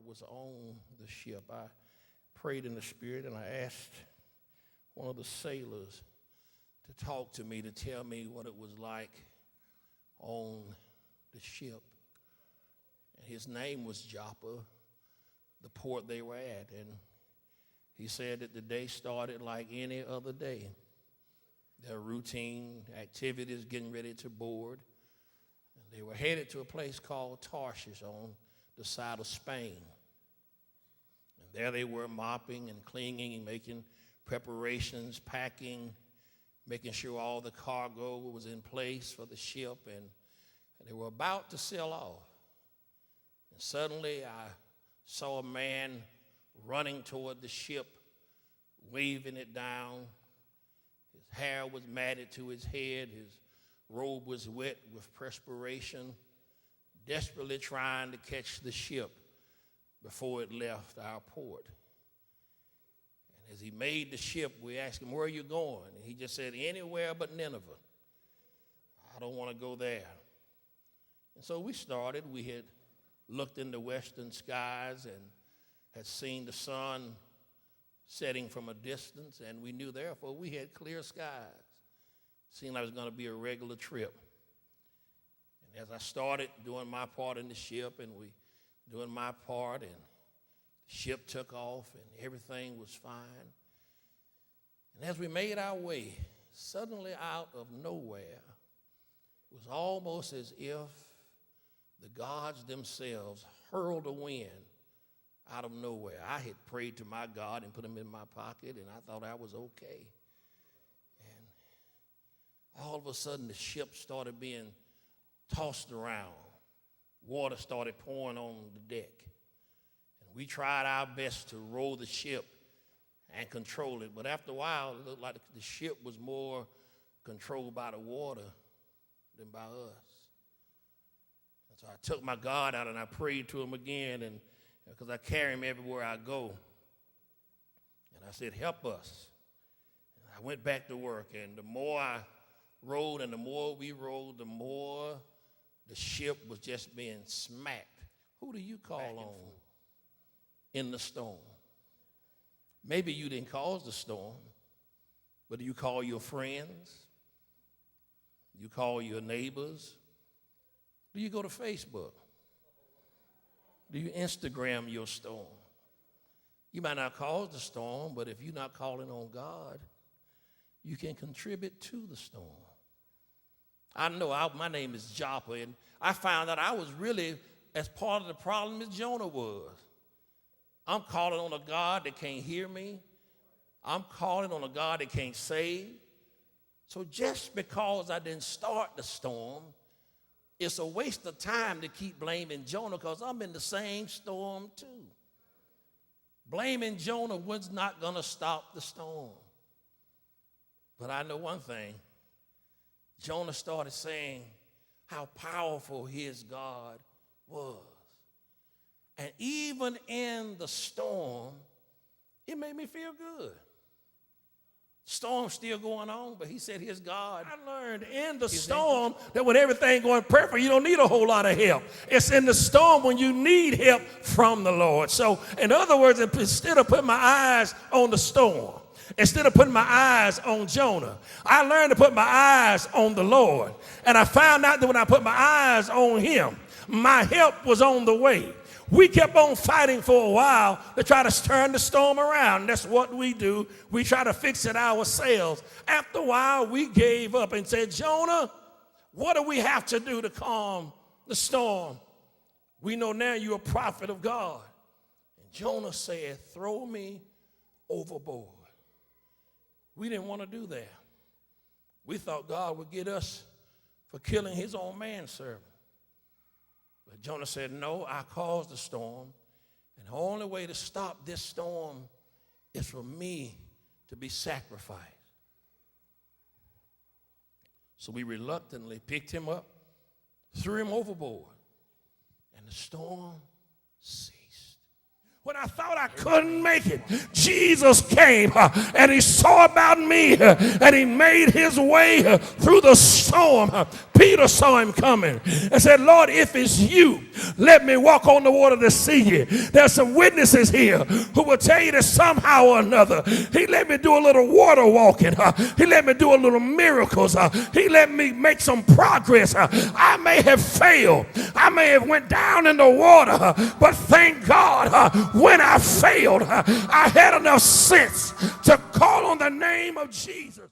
was on the ship, I prayed in the Spirit, and I asked one of the sailors to talk to me, to tell me what it was like on the ship. And his name was Joppa, the port they were at. And he said that the day started like any other day. Their routine activities, getting ready to board. And they were headed to a place called Tarshish on the side of Spain. And there they were, mopping and cleaning and making preparations, packing, making sure all the cargo was in place for the ship, and they were about to sail off. And suddenly I saw a man running toward the ship, waving it down. His hair was matted to his head. His robe was wet with perspiration, desperately trying to catch the ship before it left our port. And as he made the ship, we asked him, "Where are you going?" And he just said, "Anywhere but Nineveh. I don't want to go there." And so we started. We had looked in the western skies and had seen the sun setting from a distance, and we knew, therefore, we had clear skies. Seemed like it was going to be a regular trip. And as I started doing my part in the ship, and we doing my part, and the ship took off, and everything was fine. And as we made our way, suddenly out of nowhere, it was almost as if the gods themselves hurled a wind out of nowhere. I had prayed to my God and put him in my pocket, and I thought I was okay. And all of a sudden, the ship started being tossed around. Water started pouring on the deck. And we tried our best to row the ship and control it. But after a while, it looked like the ship was more controlled by the water than by us. And so I took my God out and I prayed to him again, and because I carry him everywhere I go. And I said, "Help us." And I went back to work, and the more I rowed and the more we rowed, the more the ship was just being smacked. Who do you call on in the storm? Maybe you didn't cause the storm, but do you call your friends? You call your neighbors? Do you go to Facebook? Do you Instagram your storm? You might not cause the storm, but if you're not calling on God, you can contribute to the storm. I know my name is Joppa, and I found out I was really as part of the problem as Jonah was. I'm calling on a God that can't hear me. I'm calling on a God that can't save. So just because I didn't start the storm, it's a waste of time to keep blaming Jonah, because I'm in the same storm too. Blaming Jonah was not going to stop the storm. But I know one thing. Jonah started saying how powerful his God was. And even in the storm, it made me feel good. Storm's still going on, but he said his God. I learned in the storm that when everything going perfect, you don't need a whole lot of help. It's in the storm when you need help from the Lord. So in other words, instead of putting my eyes on the storm, instead of putting my eyes on Jonah, I learned to put my eyes on the Lord. And I found out that when I put my eyes on him, my help was on the way. We kept on fighting for a while to try to turn the storm around. That's what we do. We try to fix it ourselves. After a while, we gave up and said, "Jonah, what do we have to do to calm the storm? We know now you're a prophet of God." And Jonah said, "Throw me overboard." We didn't want to do that. We thought God would get us for killing his own manservant. But Jonah said, "No, I caused the storm, and the only way to stop this storm is for me to be sacrificed." So we reluctantly picked him up, threw him overboard, and the storm ceased. When I thought I couldn't make it, Jesus came and he saw about me and he made his way through the storm. Peter saw him coming and said, Lord, if it's you, let me walk on the water to see you. There's some witnesses here who will tell you that somehow or another, he let me do a little water walking. He let me do a little miracles. He let me make some progress. I may have failed. I may have went down in the water, but thank God when I failed, I had enough sense to call on the name of Jesus.